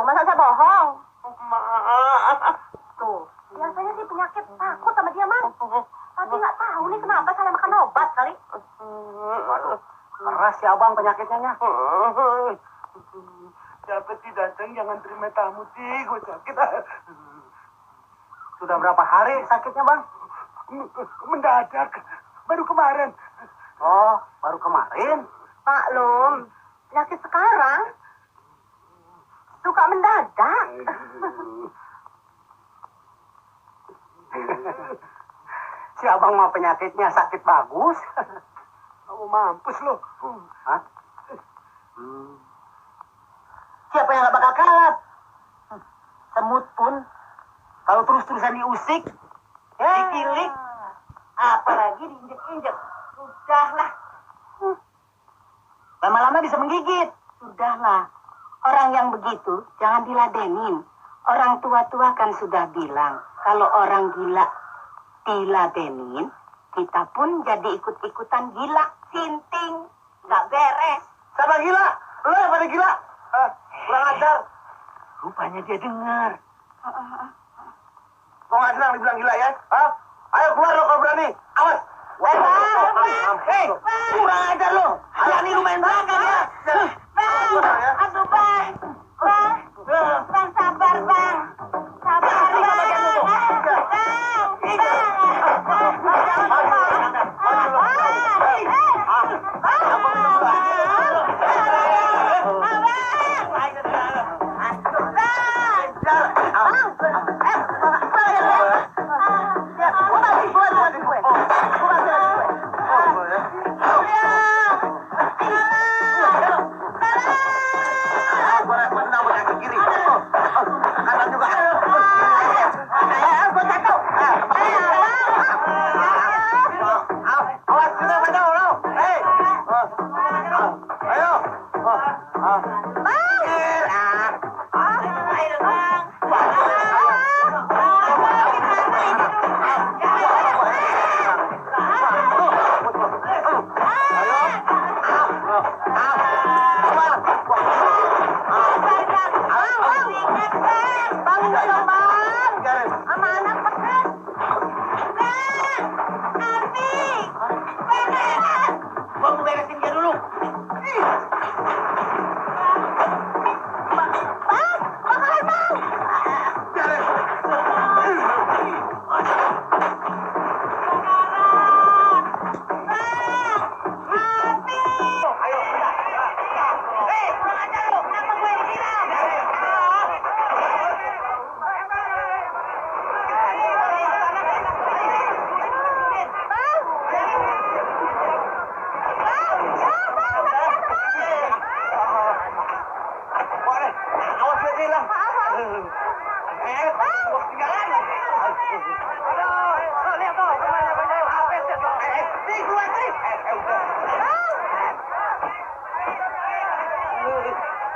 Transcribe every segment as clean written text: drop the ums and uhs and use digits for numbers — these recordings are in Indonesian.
Tuh, masa saya bohong? Maaf. Tuh, biasanya sih penyakit takut sama dia, Mang. Tapi nggak tahu nih kenapa salah makan obat kali. Waduh, keras si abang penyakitnya. Siapa tidak datang jangan terima tamu sih, gue sakit. Sudah berapa hari sakitnya, Bang? Mendadak, baru kemarin. Oh, baru kemarin? Maklum, penyakit sekarang suka mendadak. Si abang mah penyakitnya sakit bagus. Kamu mampus lo. Hah? Siapa yang gak bakal kalah? Semut pun kalau terus-terusan diusik, dikilik, apalagi diinjek-injek, sudahlah. Lama-lama bisa menggigit. Sudahlah. Orang yang begitu jangan diladenin. Orang tua-tua kan sudah bilang, kalau orang gila diladenin, kita pun jadi ikut-ikutan gila. Sinting. Nggak beres. Siapa gila? Lo yang pada gila? Kurang ajar. Rupanya dia dengar. Kau nggak senang dibilang gila ya? Hah? Ayo keluar lo kalau berani. Awas. Hei, kurang ajar lo. Berani lu main belakang ya. Aduh, Bang. Bang, sabar, Bang. Sabar,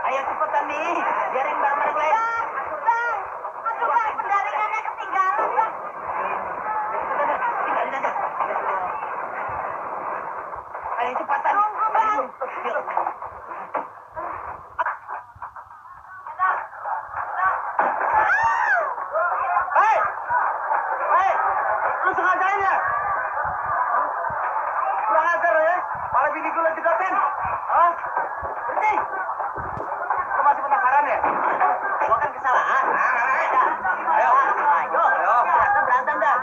Ayo cepetan nih, biarin barang-barang lain. Aduh, Bang, pendaringannya ketinggalan, Bang. Tinggalin aja. Ayo cepatan. Tunggu, Bang. Hei! Hei! Lu sengajain ya? Kurang ajar ya? Malah bini gue jedotin. Hah? Berhenti! Lu masih penasaran ya? Gua kan kesalahan. Ayo. Ayo. Berantem dah.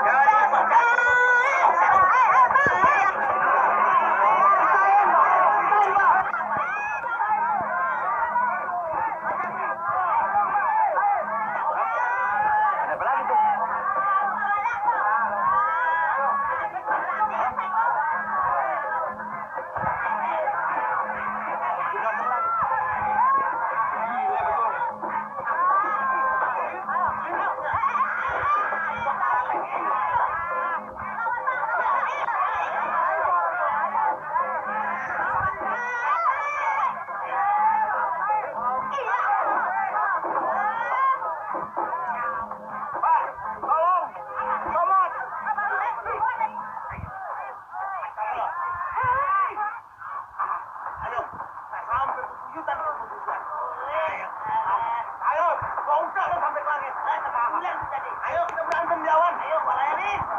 Apa lagi tuh? Udah lo sampai ke langit. Ayo kita berantem lawan. Ayo, Pak Layanin.